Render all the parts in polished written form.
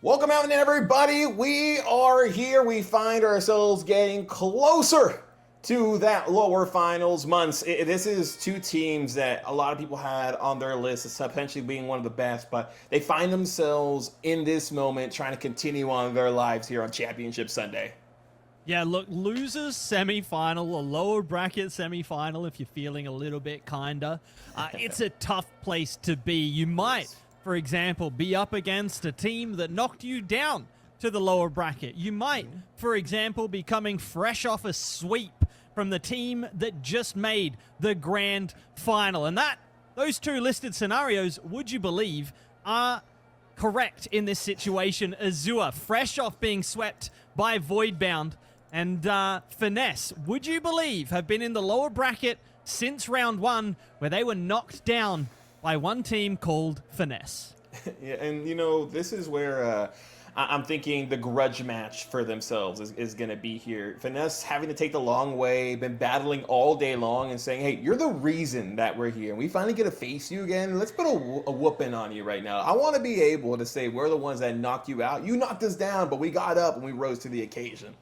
Welcome out, everybody. We are here. We find ourselves getting closer to that lower finals months. This is two teams that a lot of people had on their list as potentially being one of the best, but they find themselves in this moment trying to continue on their lives here on Championship Sunday. Yeah, look, losers semi-final, a lower bracket semi-final if you're feeling a little bit kinder. It's a tough place to be. You might, for example, be up against a team that knocked you down to the lower bracket. You might, for example, be coming fresh off a sweep from the team that just made the grand final. And those two listed scenarios, would you believe, are correct in this situation. Azure, fresh off being swept by Voidbound, and Finesse, would you believe, have been in the lower bracket since round one, where they were knocked down by one team called Finesse. Yeah, and you know, this is where I'm thinking the grudge match for themselves is going to be here. Finesse having to take the long way, been battling all day long and saying, hey, you're the reason that we're here. We finally get to face you again. Let's put a whooping on you right now. I want to be able to say we're the ones that knocked you out. You knocked us down, but we got up and we rose to the occasion.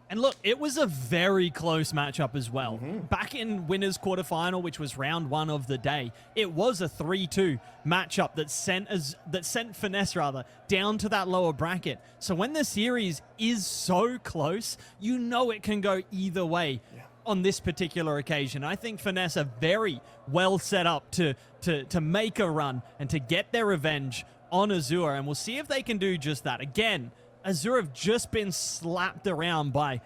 And look, it was a very close matchup as well. Back in winners quarterfinal, which was round one of the day, it was a 3-2 matchup that sent Finesse down to that lower bracket. So when the series is so close, you know it can go either way on this particular occasion. I think Finesse are very well set up to make a run and to get their revenge on Azure, and we'll see if they can do just that. Again, Azure have just been slapped around by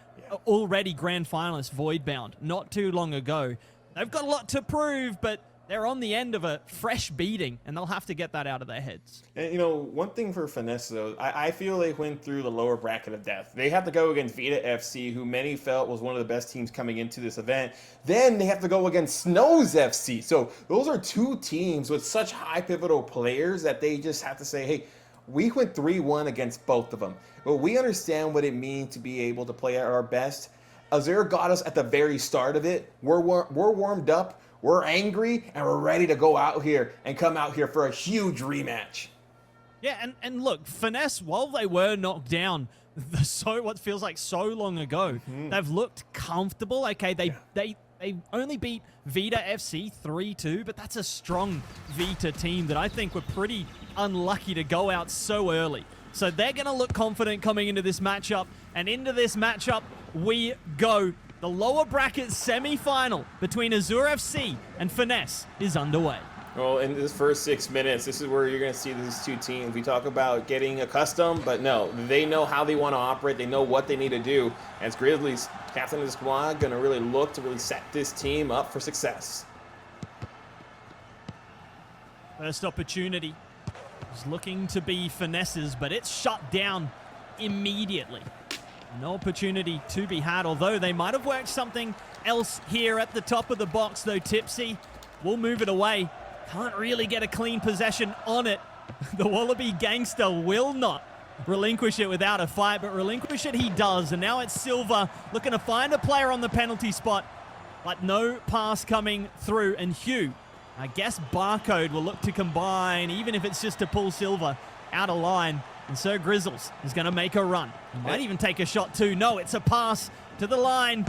already grand finalist Voidbound not too long ago. They've got a lot to prove, but they're on the end of a fresh beating, and they'll have to get that out of their heads. And, you know, one thing for Finesse, though, I feel they went through the lower bracket of death. They have to go against Verite FC, who many felt was one of the best teams coming into this event. Then they have to go against Snows FC. So those are two teams with such high pivotal players that they just have to say, hey, we went 3-1 against both of them, but we understand what it means to be able to play at our best. Azure got us at the very start of it. We're warmed up, we're angry, and we're ready to go out here and come out here for a huge rematch. Yeah, and look, Finesse, while they were knocked down what feels like so long ago, they've looked comfortable. Okay, they only beat Vita FC 3-2, but that's a strong Vita team that I think were pretty unlucky to go out so early. So they're going to look confident coming into this matchup, and into this matchup we go. The lower bracket semi-final between Azure FC and Finesse is underway. Well, in this first 6 minutes, this is where you're going to see these two teams. We talk about getting accustomed, but no, they know how they want to operate. They know what they need to do. As Grizzlies, captain of the squad, going to really look to really set this team up for success. First opportunity is looking to be Finesse's, but it's shut down immediately. No opportunity to be had, although they might have worked something else here at the top of the box, though. TiPSY will move it away. Can't really get a clean possession on it. The Wallaby Gangsta will not relinquish it without a fight, but relinquish it he does. And now it's Silver looking to find a player on the penalty spot, but no pass coming through. And huuuuu, I guess barcode will look to combine, even if it's just to pull Silver out of line. And SirGrizzles is going to make a run. He might even take a shot too. No, it's a pass to the line.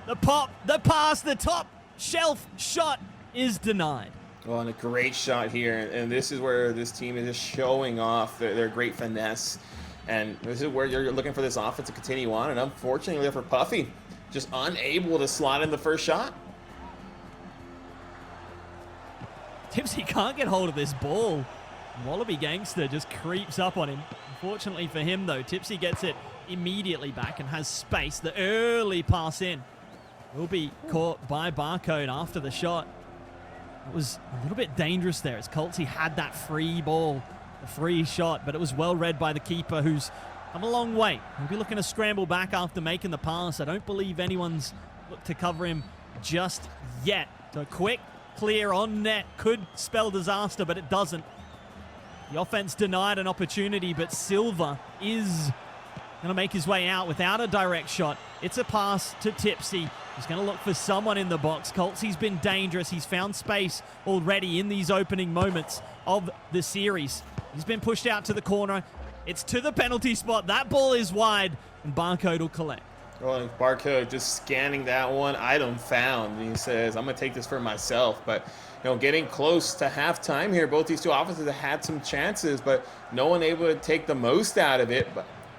The pop, the pass, the top shelf shot is denied. Well, and a great shot here, and this is where this team is just showing off their great finesse, and this is where you're looking for this offense to continue on, and unfortunately for Puffy, just unable to slot in the first shot. TiPSY can't get hold of this ball. Wallaby Gangsta just creeps up on him. Unfortunately for him, though, TiPSY gets it immediately back and has space. The early pass in will be caught by barcode after the shot. It was a little bit dangerous there as Koltzy had that free ball, a free shot, but it was well read by the keeper, who's come a long way. He'll be looking to scramble back after making the pass. I don't believe anyone's looked to cover him just yet. So quick clear on net could spell disaster, but it doesn't. The offense denied an opportunity, but Silver is going to make his way out without a direct shot. It's a pass to TiPSY. He's going to look for someone in the box. Koltzy's been dangerous. He's found space already in these opening moments of the series. He's been pushed out to the corner. It's to the penalty spot. That ball is wide, and Barcode will collect. Well, Barcode just scanning that one, item found. And he says, I'm going to take this for myself. But, getting close to halftime here, both these two offenses have had some chances, but no one able to take the most out of it.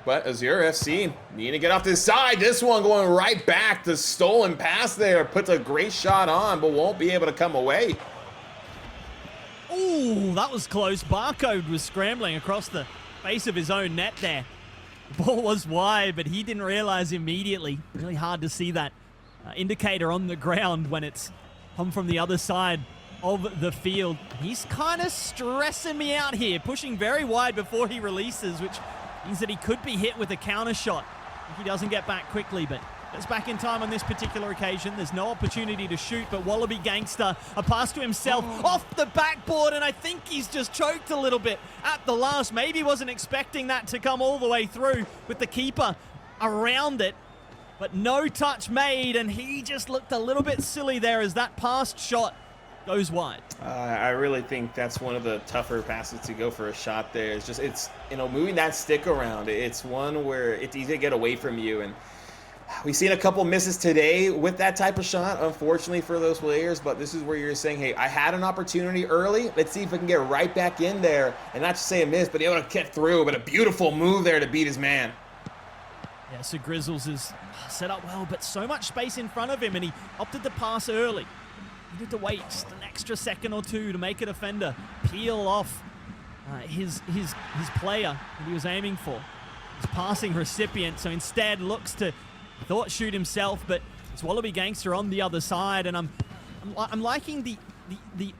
But Azure FC need to get off this side. This one going right back. The stolen pass there puts a great shot on, but won't be able to come away. Ooh, that was close. Barcode was scrambling across the face of his own net there. The ball was wide, but he didn't realize immediately. Really hard to see that indicator on the ground when it's come from the other side of the field. He's kind of stressing me out here, pushing very wide before he releases, which means that he could be hit with a counter shot if he doesn't get back quickly, but it's back in time on this particular occasion. There's no opportunity to shoot, but Wallaby Gangsta, a pass to himself off the backboard, and I think he's just choked a little bit at the last. Maybe wasn't expecting that to come all the way through with the keeper around it, but no touch made, and he just looked a little bit silly there as that passed shot goes wide. I really think that's one of the tougher passes to go for a shot there. It's moving that stick around. It's one where it's easy to get away from you, and we've seen a couple misses today with that type of shot, unfortunately for those players, but this is where you're saying, hey, I had an opportunity early. Let's see if I can get right back in there and not just say a miss, but be able to get through. But a beautiful move there to beat his man. Yeah, SirGrizzles is set up well, but so much space in front of him, and he opted to pass early. He needed to wait just an extra second or two to make a defender peel off his player that he was aiming for. His passing recipient, so instead looks to shoot himself, but it's Wallaby Gangsta on the other side, and I'm liking the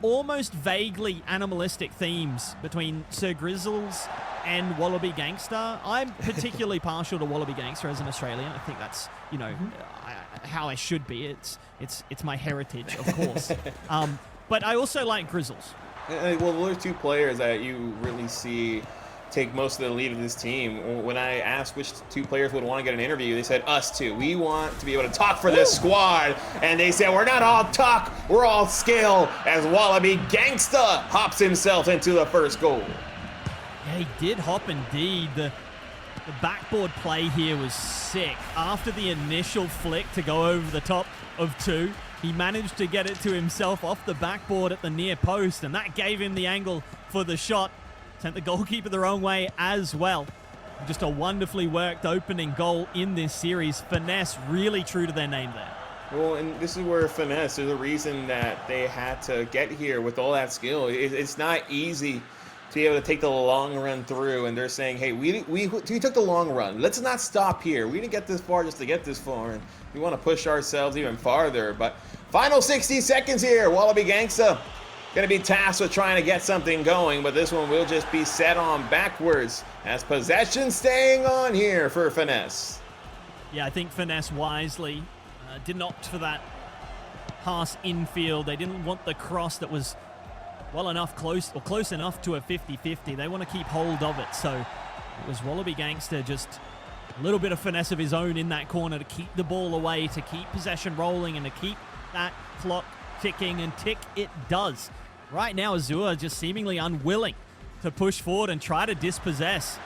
almost vaguely animalistic themes between SirGrizzles and Wallaby Gangsta. I'm particularly partial to Wallaby Gangsta as an Australian. I think that's how I should be. It's my heritage, of course. But I also like Grizzles. Well, there's two players that you really see take most of the lead of this team. When I asked which two players would want to get an interview, they said us two. We want to be able to talk for this squad. And they said, we're not all talk, we're all skill, as Wallaby Gangsta hops himself into the first goal. Yeah, he did hop indeed. The backboard play here was sick. After the initial flick to go over the top of two, he managed to get it to himself off the backboard at the near post, and that gave him the angle for the shot. Sent the goalkeeper the wrong way as well. Just a wonderfully worked opening goal in this series. Finesse really true to their name there. Well, and this is where Finesse is the reason that they had to get here with all that skill. It's not easy to be able to take the long run through, and they're saying, hey, we took the long run. Let's not stop here. We didn't get this far just to get this far, and we want to push ourselves even farther. But final 60 seconds here. Wallaby Gangsta going to be tasked with trying to get something going, but this one will just be set on backwards as possession staying on here for Finesse. Yeah, I think Finesse wisely didn't opt for that pass infield. They didn't want the cross that was well enough close enough to a 50-50. They want to keep hold of it. So it was Wallaby Gangsta just a little bit of finesse of his own in that corner to keep the ball away, to keep possession rolling, and to keep that clock ticking, and tick it does. Right now, Azure just seemingly unwilling to push forward and try to dispossess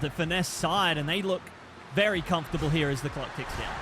the Finesse side, and they look very comfortable here as the clock ticks down.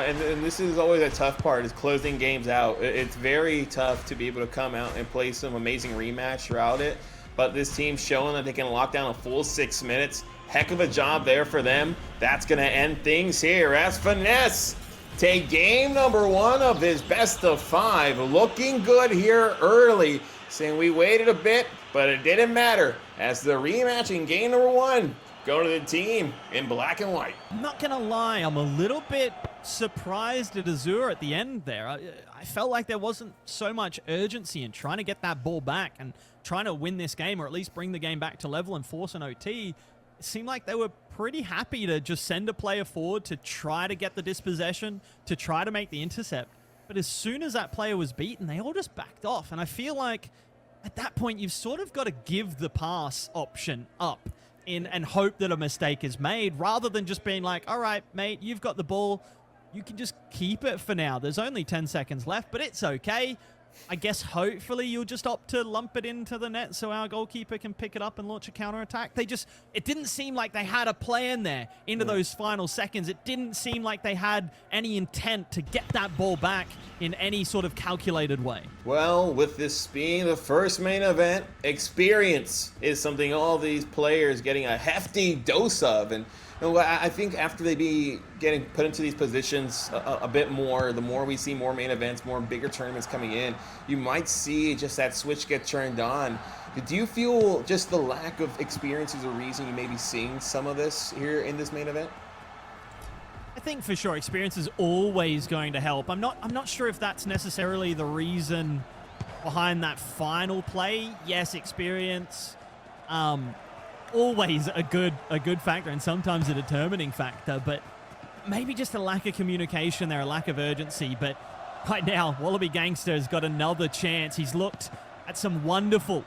And this is always a tough part, is closing games out. It's very tough to be able to come out and play some amazing rematch throughout it, but this team's showing that they can lock down a full 6 minutes. Heck of a job there for them. That's going to end things here as Finesse take game number 1 of this best of 5. Looking good here early, saying we waited a bit, but it didn't matter, as the rematch in game number 1 go to the team in black and white. I'm not going to lie, I'm a little bit surprised at Azure at the end there. I felt like there wasn't so much urgency in trying to get that ball back and trying to win this game, or at least bring the game back to level and force an OT. It seemed like they were pretty happy to just send a player forward to try to get the dispossession, to try to make the intercept. But as soon as that player was beaten, they all just backed off. And I feel like at that point, you've sort of got to give the pass option up and hope that a mistake is made, rather than just being like, all right, mate, you've got the ball. You can just keep it for now. There's only 10 seconds left, but it's okay. I guess hopefully you'll just opt to lump it into the net so our goalkeeper can pick it up and launch a counter-attack. It didn't seem like they had a plan there into those final seconds. It didn't seem like they had any intent to get that ball back in any sort of calculated way. Well, with this being the first main event, experience is something all these players getting a hefty dose of. And I think after they be getting put into these positions a bit more, the more we see more main events, more bigger tournaments coming in, you might see just that switch get turned on. Do you feel just the lack of experience is a reason you may be seeing some of this here in this main event? I think for sure experience is always going to help. I'm not sure if that's necessarily the reason behind that final play. Yes, experience. Always a good factor and sometimes a determining factor, but maybe just a lack of communication there, a lack of urgency. But right now, Wallaby Gangsta has got another chance. He's looked at some wonderful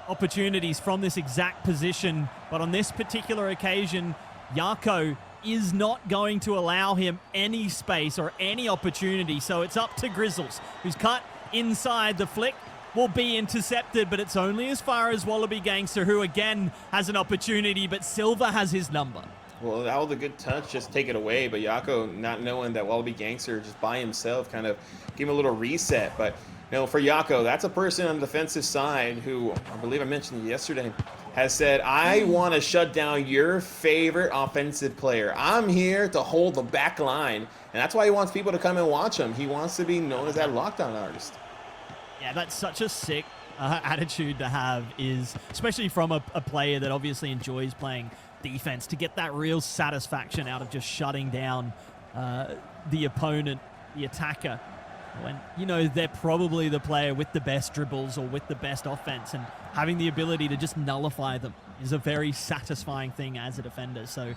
opportunities from this exact position, but on this particular occasion, Yako is not going to allow him any space or any opportunity. So it's up to Grizzles, who's cut inside. The flick will be intercepted, but it's only as far as Wallaby Gangsta, who again has an opportunity, but Silver has his number. Well, that was a good touch, just take it away, but Yako, not knowing that Wallaby Gangsta just by himself, kind of gave him a little reset. But for Yako, that's a person on the defensive side who, I believe I mentioned yesterday, has said, I want to shut down your favorite offensive player. I'm here to hold the back line, and that's why he wants people to come and watch him. He wants to be known as that lockdown artist. Yeah, that's such a sick attitude to have, is especially from a player that obviously enjoys playing defense, to get that real satisfaction out of just shutting down the opponent, the attacker, when they're probably the player with the best dribbles or with the best offense, and having the ability to just nullify them is a very satisfying thing as a defender. So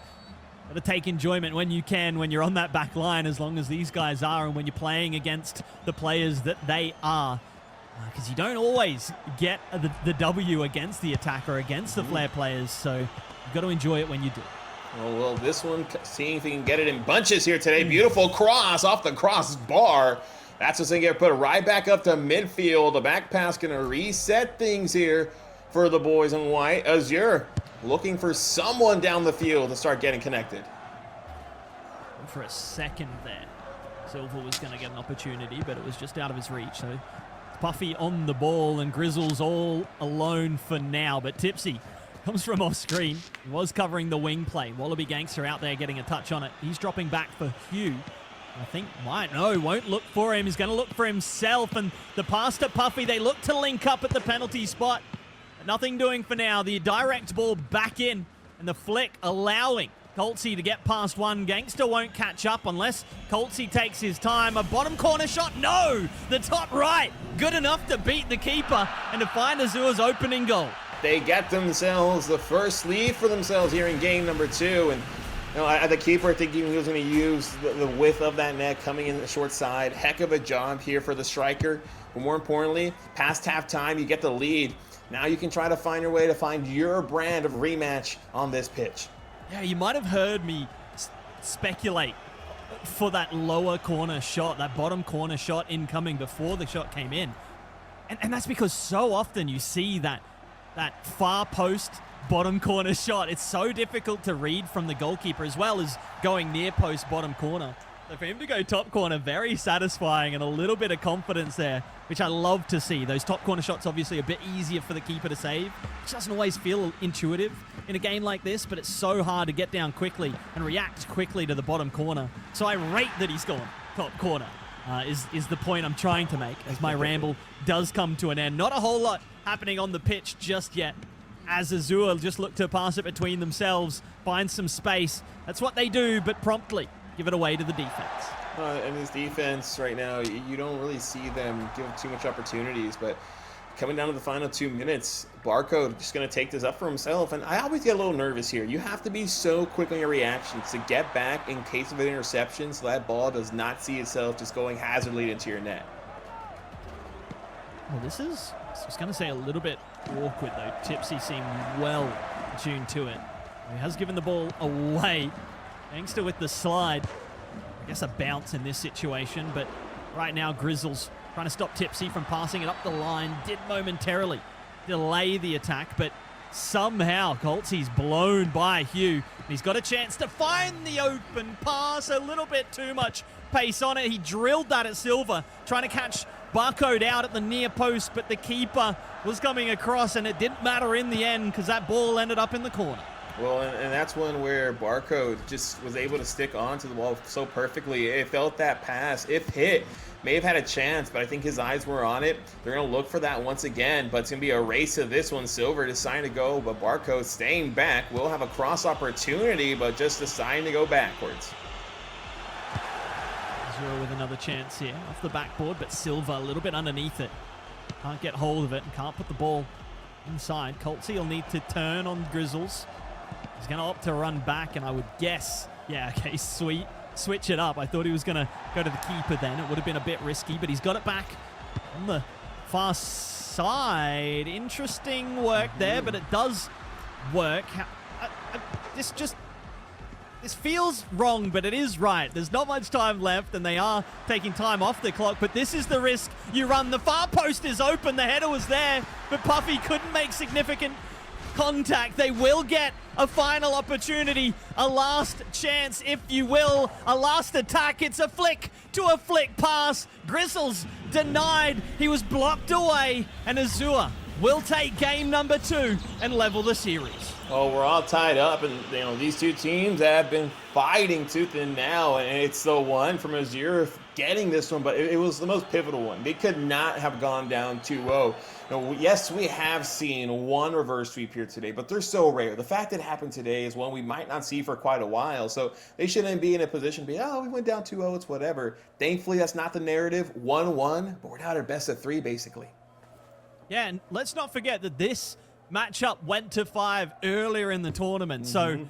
got to take enjoyment when you can, when you're on that back line, as long as these guys are, and when you're playing against the players that they are. Because you don't always get the W against the attacker, against the Pflare players, so you've got to enjoy it when you do. Well, this one, seeing if he can get it in bunches here today. Beautiful cross off the crossbar. That's what's going to get put right back up to midfield. The back pass going to reset things here for the boys in white. Azure looking for someone down the field to start getting connected. For a second there, Silver was going to get an opportunity, but it was just out of his reach. So Puffy on the ball and Grizzles all alone for now. But TiPSY comes from off screen. He was covering the wing play. Wallaby Gangsta out there getting a touch on it. He's dropping back for huuuuu. I think won't look for him. He's going to look for himself. And the pass to Puffy, they look to link up at the penalty spot. But nothing doing for now. The direct ball back in, and the flick allowing Koltzy to get past one. Gangsta won't catch up unless Koltzy takes his time. A bottom corner shot, no! The top right, good enough to beat the keeper and to find Azure's opening goal. They get themselves the first lead for themselves here in game number 2. And the keeper, I think he was going to use the width of that net coming in the short side. Heck of a job here for the striker. But more importantly, past halftime, you get the lead. Now you can try to find your way to find your brand of rematch on this pitch. Yeah, you might have heard me speculate for that lower corner shot, that bottom corner shot incoming before the shot came in. And that's because so often you see that far post bottom corner shot. It's so difficult to read from the goalkeeper, as well as going near post bottom corner. So for him to go top corner, very satisfying, and a little bit of confidence there, which I love to see. Those top corner shots obviously a bit easier for the keeper to save, which doesn't always feel intuitive in a game like this, but it's so hard to get down quickly and react quickly to the bottom corner. So I rate that he's gone top corner, is the point I'm trying to make, as my ramble does come to an end. Not a whole lot happening on the pitch just yet, as Azure just look to pass it between themselves, find some space. That's what they do, but promptly give it away to the defense. And this defense right now, you don't really see them give too much opportunities, but coming down to the final 2 minutes, Barcode just going to take this up for himself. And I always get a little nervous here. You have to be so quick on your reactions to get back in case of an interception, so that ball does not see itself just going hazardly into your net. Well, I was going to say a little bit awkward, though. TiPSY seemed well tuned to it. He has given the ball away. Gangsta with the slide. I guess a bounce in this situation, but right now Grizzles trying to stop TiPSY from passing it up the line. Did momentarily delay the attack, but somehow Koltzy's blown by huuuuu. He's got a chance to find the open pass. A little bit too much pace on it. He drilled that at Silver, trying to catch barcode out at the near post, but the keeper was coming across, and it didn't matter in the end because that ball ended up in the corner. Well, and that's one where barcode just was able to stick onto the ball so perfectly. It felt that pass, if hit, may have had a chance, but I think his eyes were on it. They're going to look for that once again, but it's going to be a race to this one. Silver deciding to go, but barcode staying back. Will have a cross opportunity, but just deciding to go backwards. Azure with another chance here off the backboard, but Silver a little bit underneath it. Can't get hold of it and can't put the ball inside. Koltzy will need to turn on Grizzles. He's going to opt to run back, and I would guess, yeah, okay, sweet. Switch it up. I thought he was going to go to the keeper then. It would have been a bit risky, but he's got it back on the far side. Interesting work there, but it does work. This feels wrong, but it is right. There's not much time left, and they are taking time off the clock, but this is the risk you run. The far post is open. The header was there, but Puffy couldn't make significant contact. They will get a final opportunity, a last chance, if you will, a last attack. It's a flick to a flick pass. Grizzles denied. He was blocked away, and Azure will take game number 2 and level the series. Well, we're all tied up, and these two teams have been fighting tooth and nail, and it's the one from Azure getting this one, but it was the most pivotal one. They could not have gone down 2-0. Yes, we have seen one reverse sweep here today, but they're so rare. The fact that it happened today is one we might not see for quite a while, so they shouldn't be in a position to be, oh, we went down 2-0, it's whatever. Thankfully, that's not the narrative. 1-1, but we're down at best of 3, basically. Yeah, and let's not forget that this matchup went to 5 earlier in the tournament, so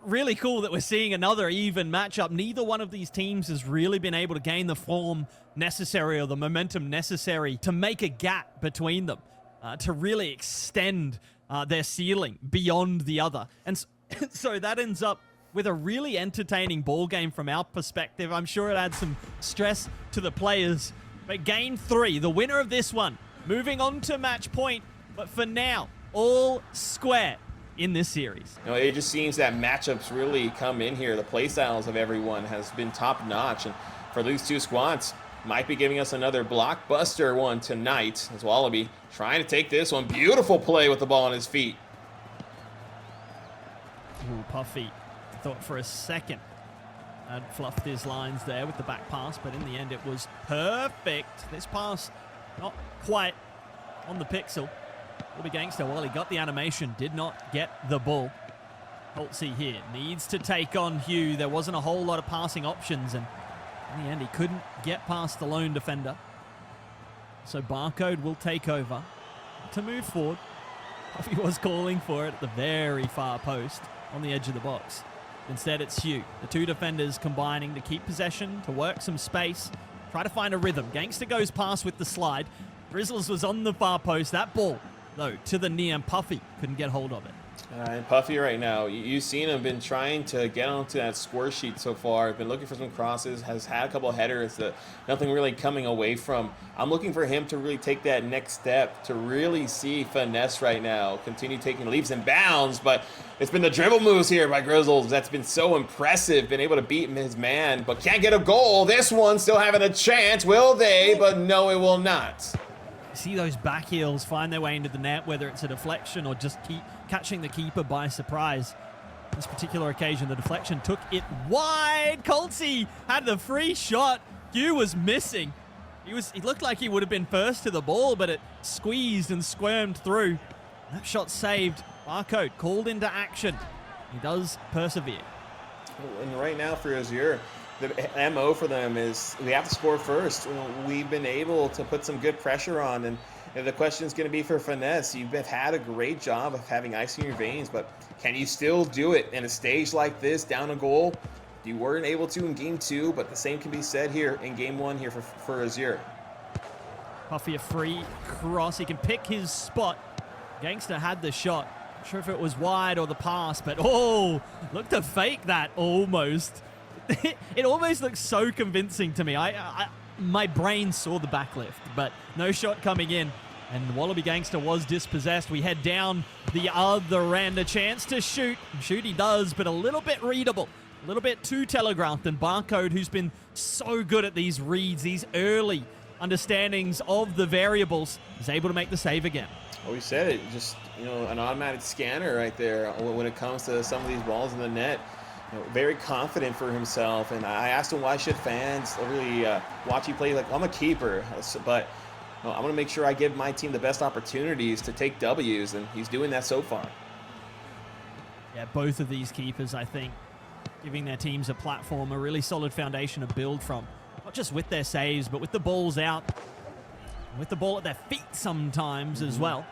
really cool that we're seeing another even matchup. Neither one of these teams has really been able to gain the form necessary or the momentum necessary to make a gap between them, to really extend their ceiling beyond the other. And so that ends up with a really entertaining ball game from our perspective. I'm sure it adds some stress to the players. But game 3, the winner of this one, moving on to match point. But for now, all square in this series. It just seems that matchups really come in here. The play styles of everyone has been top notch, and for these two squads, might be giving us another blockbuster one tonight as Wallaby trying to take this one. Beautiful play with the ball on his feet. Ooh, Puffy thought for a second had fluffed his lines there with the back pass, but in the end it was perfect. This pass not quite on the pixel. Wallaby Gangsta, while he got the animation, did not get the ball. Koltzy here needs to take on huuuuu. There wasn't a whole lot of passing options, and in the end, he couldn't get past the lone defender. So barcode will take over to move forward. Puffy was calling for it at the very far post on the edge of the box. Instead, it's huuuuu. The two defenders combining to keep possession, to work some space, try to find a rhythm. Gangsta goes past with the slide. Grizzles was on the far post. That ball, though, to the knee, and Puffy couldn't get hold of it. And Puffy right now, you've seen him been trying to get onto that score sheet so far. Been looking for some crosses, has had a couple headers that nothing really coming away from. I'm looking for him to really take that next step to really see Finesse right now continue taking leaps and bounds. But it's been the dribble moves here by Grizzles that's been so impressive. Been able to beat his man, but can't get a goal. This one still having a chance. Will they? But no, it will not. See those back heels find their way into the net, whether it's a deflection or just keep catching the keeper by surprise. This particular occasion, the deflection took it wide. Koltzy had the free shot. huuuuu was missing. He looked like he would have been first to the ball, but it squeezed and squirmed through. That shot saved. Barcode called into action. He does persevere. And right now for Azure, the MO for them is we have to score first. We've been able to put some good pressure on, and the question is going to be for Finesse. You've had a great job of having ice in your veins, but can you still do it in a stage like this, down a goal? You weren't able to in game 2, but the same can be said here in game 1 here for Azure. Puffy a free cross. He can pick his spot. Gangsta had the shot. Not sure if it was wide or the pass, but oh, look to fake that almost. It almost looks so convincing to me. My brain saw the backlift, but no shot coming in. And the Wallaby Gangsta was dispossessed. We head down the other end. A chance to shoot. Shoot he does, but a little bit readable. A little bit too telegraphed. And Barcode, who's been so good at these reads, these early understandings of the variables, is able to make the save again. Well, we said it, just, you know, an automatic scanner right there when it comes to some of these balls in the net. You know, very confident for himself. And I asked him, why should fans really watch you play? Like, I'm a keeper, but I'm going to make sure I give my team the best opportunities to take W's, and he's doing that so far. Yeah, both of these keepers, I think, giving their teams a platform, a really solid foundation to build from. Not just with their saves, but with the balls out, with the ball at their feet sometimes as well.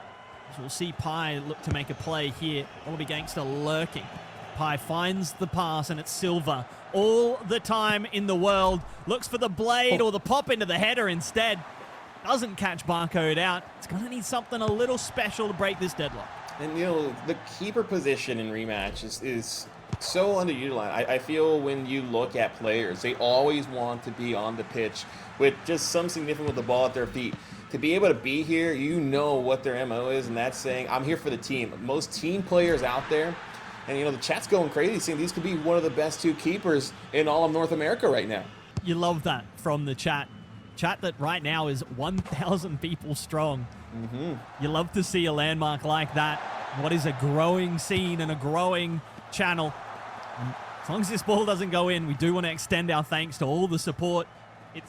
So we'll see Pie look to make a play here. Wallaby Gangsta lurking. Pie finds the pass, and it's Silver all the time in the world. Looks for the blade or the pop into the header instead. Doesn't catch Barcode out. It's going to need something a little special to break this deadlock. And, you know, the keeper position in Rematch is so underutilized. I feel when you look at players, they always want to be on the pitch with just some significant with the ball at their feet. To be able to be here, you know what their MO is, and that's saying, I'm here for the team. Most team players out there, and, you know, the chat's going crazy, saying these could be one of the best two keepers in all of North America right now. You love that from the chat. Chat that right now is 1,000 people strong. You love to see a landmark like that. What is a growing scene and a growing channel. And as long as this ball doesn't go in, we do want to extend our thanks to all the support.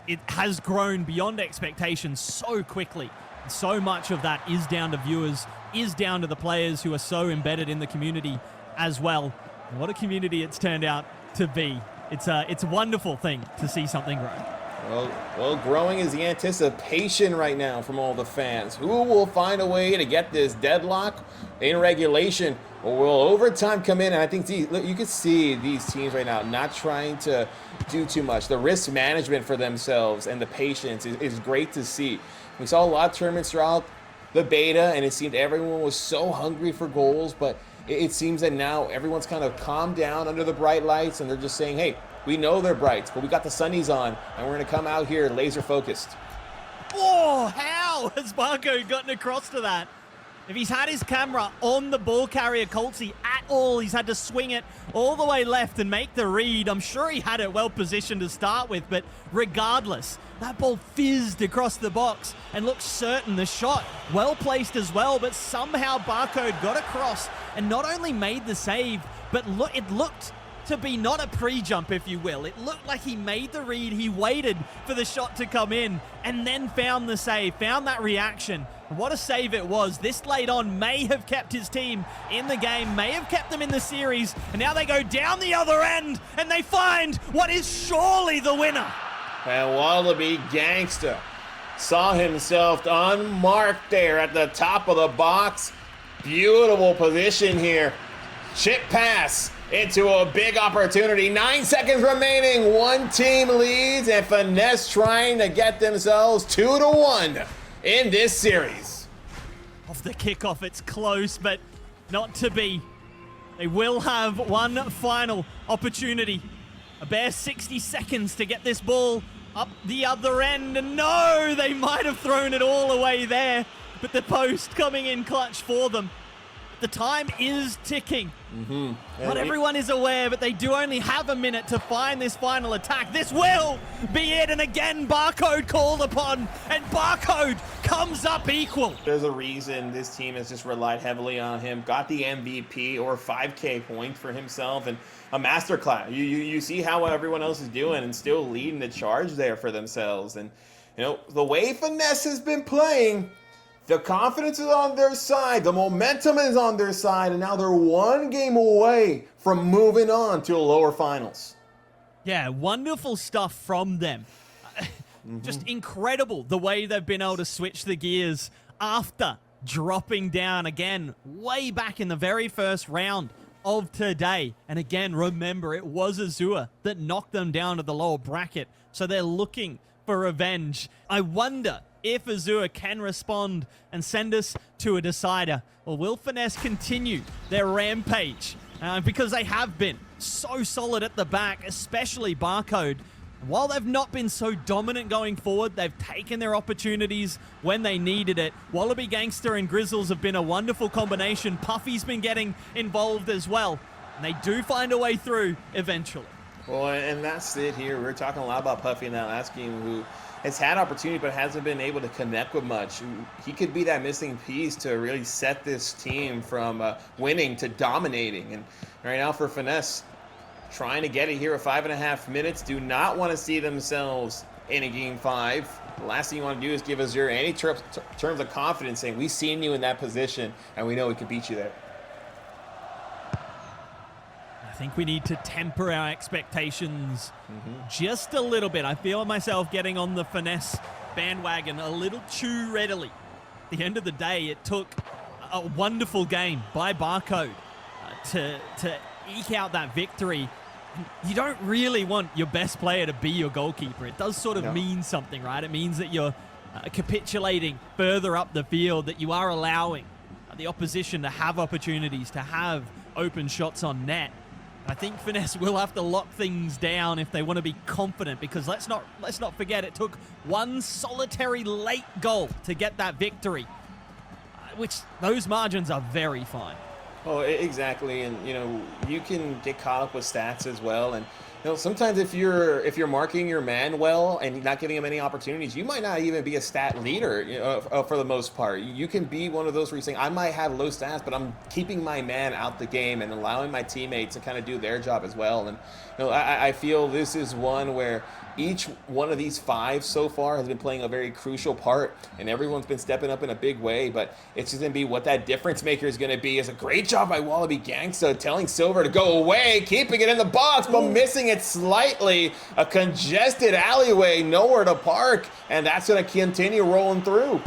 It has grown beyond expectations so quickly. And so much of that is down to viewers, is down to the players who are so embedded in the community as well. And what a community it's turned out to be. It's a wonderful thing to see something grow. Well, growing is the anticipation right now from all the fans. Who will find a way to get this deadlock in regulation, or will overtime come in? And I think you can see these teams right now not trying to do too much. The risk management for themselves and the patience is great to see. We saw a lot of tournaments throughout the beta, and it seemed everyone was so hungry for goals, but it seems that now everyone's kind of calmed down under the bright lights, and they're just saying, hey, we know they're brights, but we got the sunnies on, and we're going to come out here laser focused. Oh, how has Barcode gotten across to that? If he's had his camera on the ball carrier Koltzy at all, he's had to swing it all the way left and make the read. I'm sure he had it well positioned to start with, but regardless, that ball fizzed across the box and looked certain. The shot well placed as well, but somehow Barcode got across and not only made the save, but it looked to be not a pre-jump, if you will. It looked like he made the read, he waited for the shot to come in, and then found the save, found that reaction. What a save it was. This late on may have kept his team in the game, may have kept them in the series, and now they go down the other end, and they find what is surely the winner. And Wallaby Gangsta saw himself unmarked there at the top of the box. Beautiful position here. Chip pass into a big opportunity. 9 seconds remaining. One team leads, and Finesse trying to get themselves 2-1 in this series. Off the kickoff, it's close, but not to be. They will have one final opportunity. A bare 60 seconds to get this ball up the other end. And no, they might have thrown it all away there, but the post coming in clutch for them. The time is ticking. Not everyone is aware, but they do only have a minute to find this final attack. This will be it, and again, Barcode called upon, and Barcode comes up equal. There's a reason this team has just relied heavily on him. Got the MVP or 5K point for himself, and a masterclass. You see how everyone else is doing, and still leading the charge there for themselves. And, you know, the way Finesse has been playing, the confidence is on their side, the momentum is on their side, and now they're one game away from moving on to a lower finals. Yeah, wonderful stuff from them. Just incredible the way they've been able to switch the gears after dropping down again way back in the very first round of today. And again, remember, it was Azure that knocked them down to the lower bracket, so they're looking for revenge. I wonder if Azure can respond and send us to a decider, or will Finesse continue their rampage? Because they have been so solid at the back, especially Barcode. While they've not been so dominant going forward, they've taken their opportunities when they needed it. Wallaby Gangsta and Grizzles have been a wonderful combination. Puffy's been getting involved as well. And they do find a way through eventually. Well, and that's it here. We were talking a lot about Puffy in that last game, who has had opportunity but hasn't been able to connect with much. He could be that missing piece to really set this team from winning to dominating. And right now for Finesse, trying to get it here at 5.5 minutes, do not want to see themselves in a game 5. The last thing you want to do is give Azure any terms of confidence, saying we've seen you in that position and we know we can beat you there. I think we need to temper our expectations just a little bit. I feel myself getting on the Finesse bandwagon a little too readily. At the end of the day, it took a wonderful game by Barcode to eke out that victory. You don't really want your best player to be your goalkeeper. It does sort of mean something, right? It means that you're capitulating further up the field, that you are allowing the opposition to have opportunities, to have open shots on net. I think Finesse will have to lock things down if they want to be confident, because let's not forget, it took one solitary late goal to get that victory, which those margins are very fine. Oh, exactly, and you can get caught up with stats as well, and sometimes if you're marking your man well and not giving him any opportunities, you might not even be a stat leader, for the most part. You can be one of those where you're saying, I might have low stats, but I'm keeping my man out the game and allowing my teammates to kind of do their job as well. And I feel this is one where each one of these 5 so far has been playing a very crucial part, and everyone's been stepping up in a big way, but it's just going to be what that difference maker is going to be. It's a great job by Wallaby Gangsta telling Silver to go away, keeping it in the box, but missing it slightly. A congested alleyway, nowhere to park, and that's going to continue rolling through.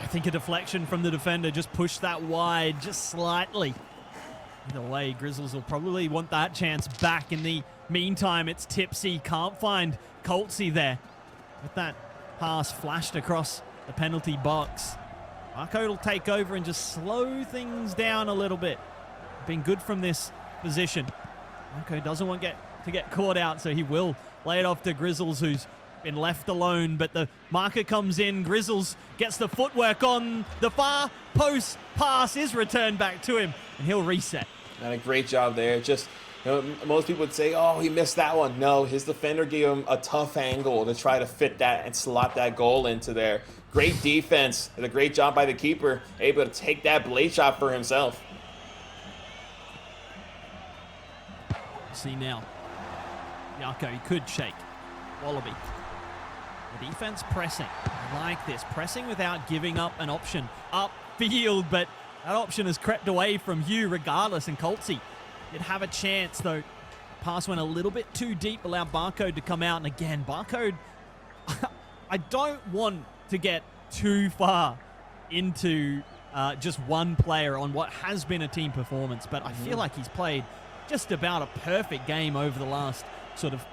I think a deflection from the defender just pushed that wide just slightly. Either way, Grizzles will probably want that chance back. In the meantime, it's TiPSY, can't find Koltzy there. With that pass flashed across the penalty box, Yako will take over and just slow things down a little bit. Been good from this position. Yako doesn't want to get caught out, so he will lay it off to Grizzles, who's been left alone, but the marker comes in. Grizzles gets the footwork on the far post. Pass is returned back to him, and he'll reset. And a great job there. Just, most people would say, oh, he missed that one. No, his defender gave him a tough angle to try to fit that and slot that goal into there. Great defense and a great job by the keeper, able to take that blade shot for himself. See now, Yako, he could shake. Wallaby. The defense pressing. I like this. Pressing without giving up an option upfield, but that option has crept away from huuuuu regardless, and Koltzy did have a chance, though. Pass went a little bit too deep, allowed Barcode to come out, and again, Barcode, I don't want to get too far into just one player on what has been a team performance, but I feel like he's played just about a perfect game over the last sort of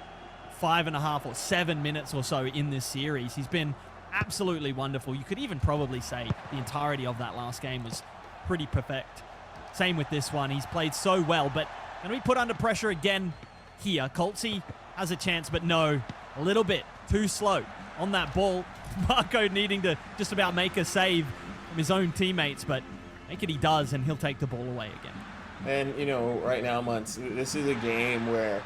5.5 or 7 minutes or so in this series. He's been absolutely wonderful. You could even probably say the entirety of that last game was pretty perfect. Same with this one. He's played so well, but going to be put under pressure again here. Koltzy has a chance, but no, a little bit too slow on that ball. Barcode needing to just about make a save from his own teammates, but make it he does, and he'll take the ball away again. And, right now, Muntz, this is a game where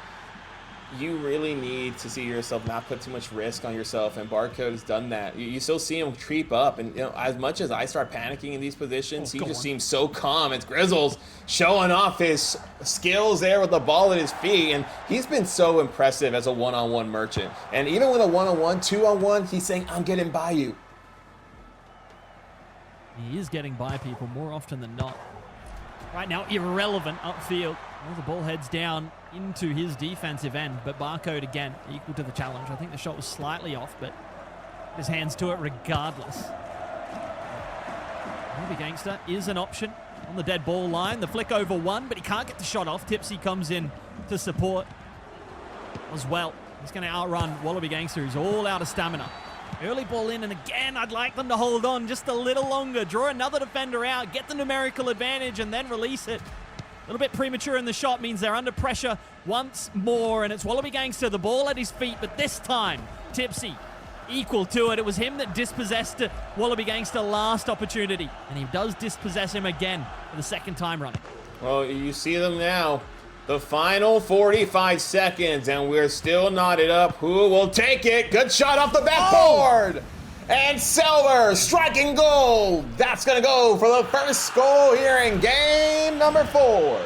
you really need to see yourself not put too much risk on yourself, and Barcode has done that. You still see him creep up, and as much as I start panicking in these positions, he just seems so calm. It's Grizzles showing off his skills there with the ball at his feet, and he's been so impressive as a one-on-one merchant. And even with a one-on-one, two-on-one, he's saying, I'm getting by you. He is getting by people more often than not. Right now, irrelevant upfield. Well, the ball heads down into his defensive end, but Barcode again equal to the challenge. I think the shot was slightly off, but his hands to it regardless. Wallaby Gangsta is an option on the dead ball line. The flick over one, but he can't get the shot off. TiPSY comes in to support as well. He's going to outrun Wallaby Gangsta, who's all out of stamina. Early ball in, and again, I'd like them to hold on just a little longer. Draw another defender out, get the numerical advantage, and then release it. A little bit premature in the shot means they're under pressure once more, and it's Wallaby Gangsta, the ball at his feet, but this time, TiPSY equal to it. It was him that dispossessed Wallaby Gangsta last opportunity, and he does dispossess him again for the second time running. Well, you see them now. The final 45 seconds, and we're still knotted up. Who will take it? Good shot off the backboard! And Silver striking goal. That's going to go for the first goal here in game number 4.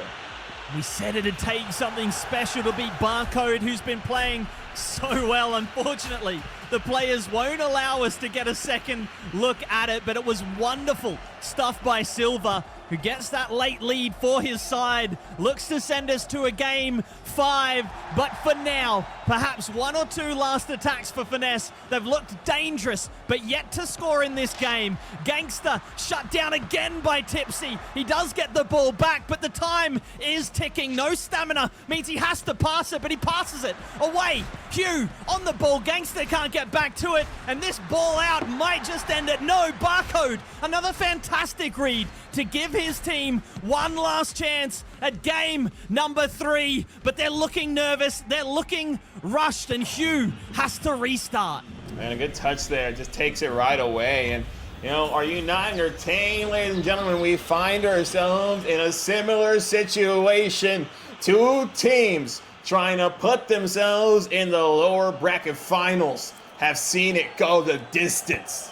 We said it'd take something special to beat Barcode, who's been playing so well. Unfortunately, the players won't allow us to get a second look at it, but it was wonderful stuff by Silver, who gets that late lead for his side, looks to send us to a game 5, but for now, perhaps 1 or 2 last attacks for Finesse. They've looked dangerous, but yet to score in this game. Gangsta shut down again by TiPSY. He does get the ball back, but the time is ticking. No stamina means he has to pass it, but he passes it away. Hugh on the ball. Gangsta can't get back to it, and this ball out might just end it. No, Barcode, another fantastic read to give his team one last chance at game number 3, but they're looking nervous, they're looking rushed, and Hugh has to restart. And a good touch there, just takes it right away. And you know, are you not entertained, ladies and gentlemen? We find ourselves in a similar situation. 2 teams trying to put themselves in the lower bracket finals have seen it go the distance.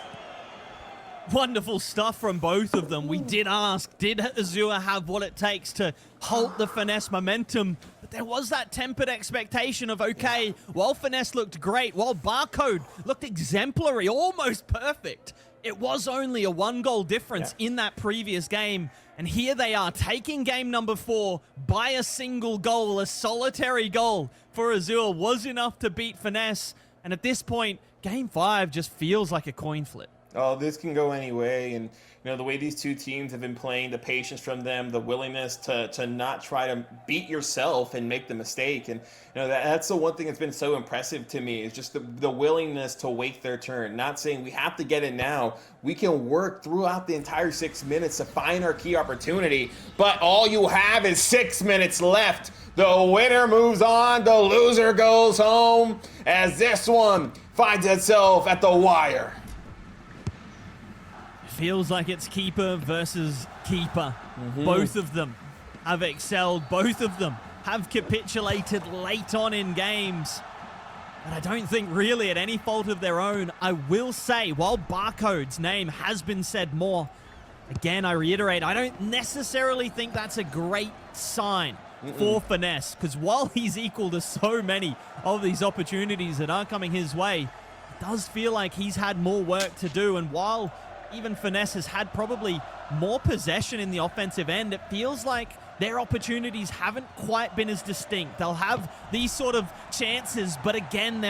Wonderful stuff from both of them. We did ask, did Azure have what it takes to halt the Finesse momentum? But there was that tempered expectation of, okay, while Finesse looked great, while Barcode looked exemplary, almost perfect, it was only a 1-goal difference in that previous game. And here they are, taking game number 4 by a single goal. A solitary goal for Azure was enough to beat Finesse. And at this point, game 5 just feels like a coin flip. Oh, this can go any way, and you know the way these 2 teams have been playing, the patience from them, the willingness to not try to beat yourself and make the mistake, and you know that's the one thing that's been so impressive to me is just the willingness to wait their turn. Not saying we have to get it now. We can work throughout the entire 6 minutes to find our key opportunity, but all you have is 6 minutes left. The winner moves on, the loser goes home, as this one finds itself at the wire. Feels like it's keeper versus keeper. Both of them have excelled. Both of them have capitulated late on in games. But I don't think really at any fault of their own. I will say, while Barcode's name has been said more, again, I reiterate, I don't necessarily think that's a great sign for Finesse, because while he's equal to so many of these opportunities that are coming his way, it does feel like he's had more work to do. And while even Finesse has had probably more possession in the offensive end, it feels like their opportunities haven't quite been as distinct. They'll have these sort of chances, but again,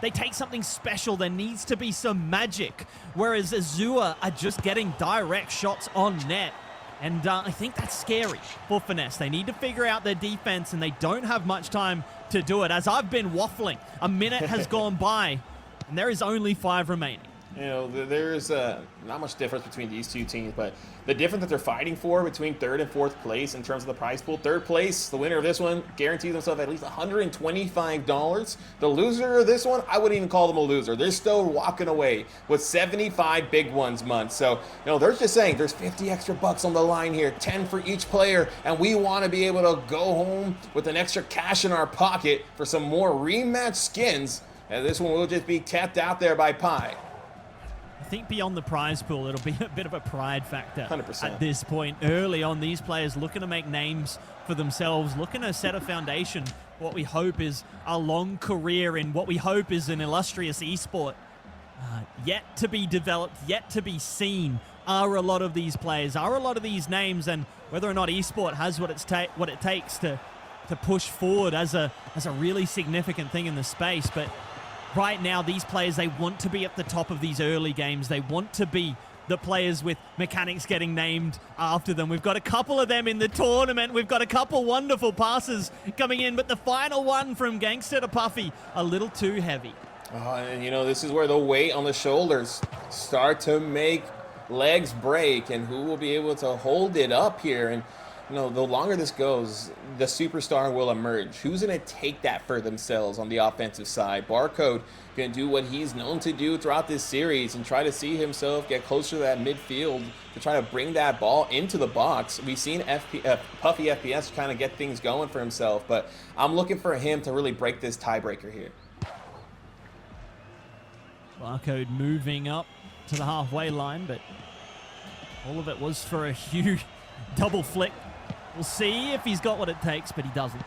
they take something special. There needs to be some magic, whereas Azure are just getting direct shots on net. And I think that's scary for Finesse. They need to figure out their defense, and they don't have much time to do it. As I've been waffling, a minute has gone by, and there is only 5 remaining. You know, there's not much difference between these 2 teams, but the difference that they're fighting for between 3rd and 4th place in terms of the prize pool. 3rd place, the winner of this one, guarantees themselves at least $125. The loser of this one, I wouldn't even call them a loser. They're still walking away with 75 big ones months. So, you know, they're just saying there's 50 extra bucks on the line here, 10 for each player, and we want to be able to go home with an extra cash in our pocket for some more rematch skins. And this one will just be tapped out there by Pie. I think beyond the prize pool, it'll be a bit of a pride factor 100%. At this point. Early on, these players looking to make names for themselves, looking to set a foundation, what we hope is a long career in what we hope is an illustrious esport. Yet to be developed, yet to be seen are a lot of these players, are a lot of these names, and whether or not esport has what it takes to push forward as a really significant thing in the space. But right now, these players, they want to be at the top of these early games. They want to be the players with mechanics getting named after them. We've got a couple of them in the tournament. We've got a couple wonderful passes coming in, but the final one from Gangsta to Puffy, a little too heavy. And you know, this is where the weight on the shoulders start to make legs break, and who will be able to hold it up here. And you know, the longer this goes, the superstar will emerge. Who's going to take that for themselves on the offensive side? Barcode going to do what he's known to do throughout this series and try to see himself get closer to that midfield to try to bring that ball into the box. We've seen PuffyFPS kind of get things going for himself, but I'm looking for him to really break this tiebreaker here. Barcode moving up to the halfway line, but all of it was for a huge double flick. We'll see if he's got what it takes, but he doesn't.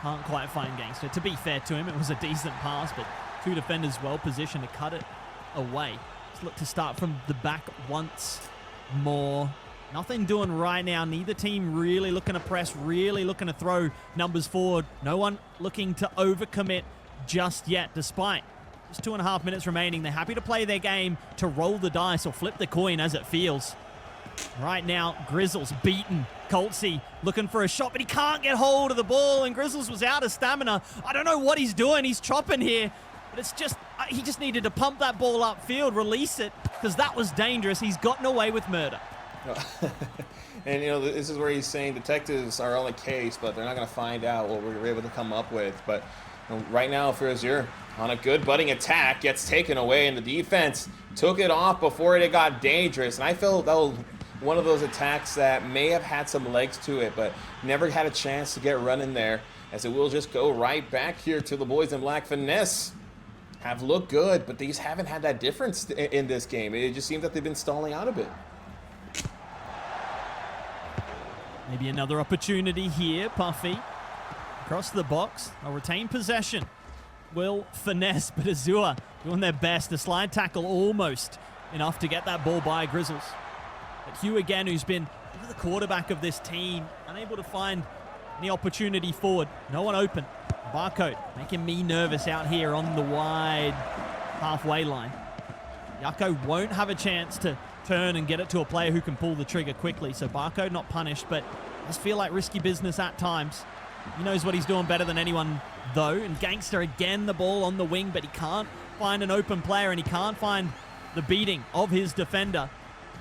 Can't quite find Gangsta. To be fair to him, it was a decent pass, but two defenders well positioned to cut it away. Let's look to start from the back once more. Nothing doing right now. Neither team really looking to press, really looking to throw numbers forward. No one looking to overcommit just yet, despite just 2.5 minutes remaining. They're happy to play their game, to roll the dice or flip the coin as it feels. Right now, Grizzles beaten. Koltzy looking for a shot, but he can't get hold of the ball, and Grizzles was out of stamina. I don't know what he's doing. He's chopping here, but it's just, he just needed to pump that ball upfield, release it, because that was dangerous. He's gotten away with murder. And, you know, this is where he's saying detectives are on the case, but they're not going to find out what we're able to come up with. But you know, right now, for Azure, on a good budding attack, gets taken away, and the defense took it off before it got dangerous. And I felt that was one of those attacks that may have had some legs to it, but never had a chance to get running there, as it will just go right back here to the boys in black. Finesse have looked good, but they just haven't had that difference in this game. It just seems that they've been stalling out a bit. Maybe another opportunity here. Puffy across the box. They'll retain possession. Will Finesse, but Azure doing their best. The slide tackle almost enough to get that ball by Grizzles. But Hugh again, who's been the quarterback of this team, unable to find any opportunity forward. No one open. Barcode making me nervous out here on the wide halfway line. Yako won't have a chance to turn and get it to a player who can pull the trigger quickly. So Barcode not punished, but does feel like risky business at times. He knows what he's doing better than anyone, though. And Gangsta again, the ball on the wing, but he can't find an open player, and he can't find the beating of his defender.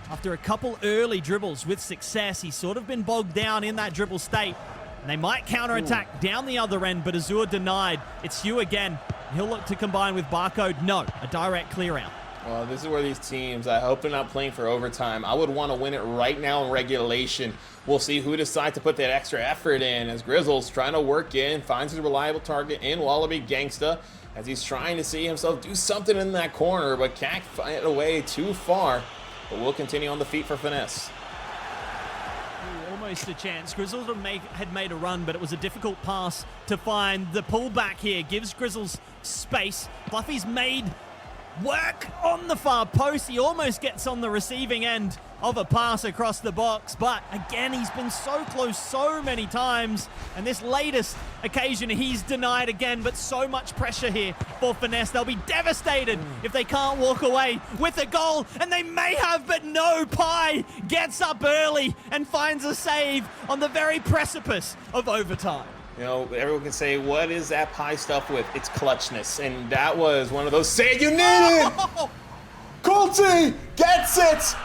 After a couple early dribbles with success, he's sort of been bogged down in that dribble state. And they might counterattack down the other end, but Azure denied. It's Hugh again. He'll look to combine with Barcode. No, a direct clear out. Well, this is where these teams, I hope they're not playing for overtime. I would want to win it right now in regulation. We'll see who decides to put that extra effort in, as Grizzles trying to work in, finds his reliable target in Wallaby Gangsta, as he's trying to see himself do something in that corner, but can't find it away too far. But we'll continue on the feet for Finesse. Almost a chance. Grizzles had made a run, but it was a difficult pass to find. The pullback here gives Grizzles space. Fluffy's made work on the far post. He almost gets on the receiving end of a pass across the box, but again, he's been so close so many times, and this latest occasion he's denied again. But so much pressure here for Finesse. They'll be devastated if they can't walk away with a goal, and they may have, but no. Pie gets up early and finds a save on the very precipice of overtime. You know, everyone can say, what is that Pie stuff with? It's clutchness, and that was one of those say it, you need it! Koltzy gets it!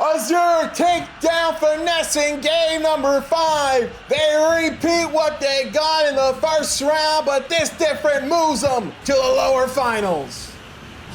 Azure take down Finesse in game number 5. They repeat what they got in the first round, but this different moves them to the lower finals.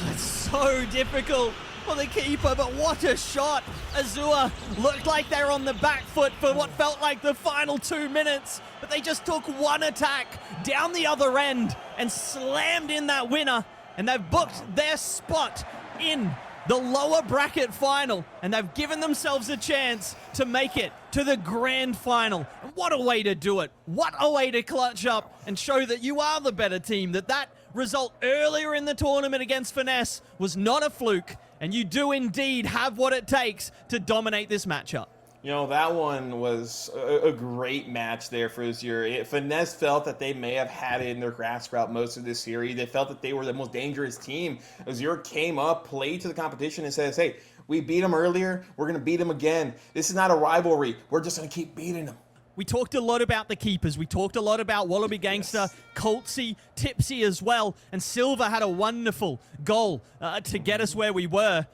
It's so difficult for the keeper, but what a shot. Azure looked like they're on the back foot for what felt like the final 2 minutes, but they just took one attack down the other end and slammed in that winner, and they've booked their spot in the lower bracket final, and they've given themselves a chance to make it to the grand final. And what a way to do it. What a way to clutch up and show that you are the better team, that result earlier in the tournament against Finesse was not a fluke, and you do indeed have what it takes to dominate this matchup. You know, that one was a great match there for Azure. Finesse felt that they may have had it in their grasp throughout most of this series. They felt that they were the most dangerous team. Azure came up, played to the competition, and says, hey, we beat them earlier. We're going to beat them again. This is not a rivalry. We're just going to keep beating them. We talked a lot about the keepers. We talked a lot about Wallaby Gangsta, yes. Koltzy, TiPSY as well. And Silver had a wonderful goal to get us where we were.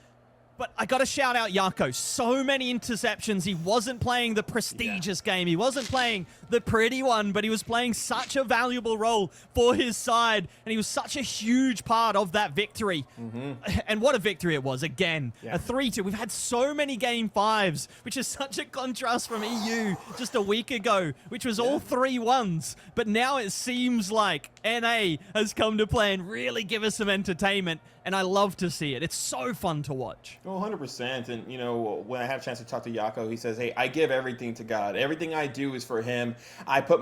But I got to shout out Yako. So many interceptions. He wasn't playing the prestigious game. He wasn't playing the pretty one, but he was playing such a valuable role for his side. And he was such a huge part of that victory. And what a victory it was. Again, a 3-2. We've had so many game 5s, which is such a contrast from EU just a week ago, which was all 3-1s. But now it seems like NA has come to play and really give us some entertainment. And I love to see it. It's so fun to watch. Oh, 100%. And, you know, when I have a chance to talk to Yako, he says, hey, I give everything to God. Everything I do is for him.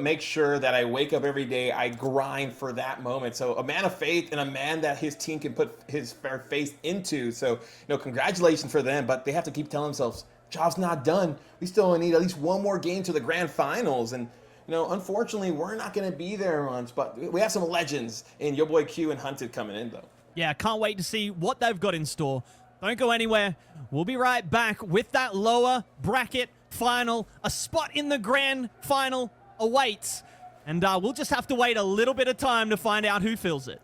Make sure that I wake up every day. I grind for that moment. So a man of faith and a man that his team can put his fair faith into. So, you know, congratulations for them. But they have to keep telling themselves, job's not done. We still need at least one more game to the grand finals. And, you know, unfortunately, we're not going to be there once. But we have some legends in Yoboycue and Hunted coming in, though. Yeah, can't wait to see what they've got in store. Don't go anywhere. We'll be right back with that lower bracket final. A spot in the grand final awaits. And we'll just have to wait a little bit of time to find out who fills it.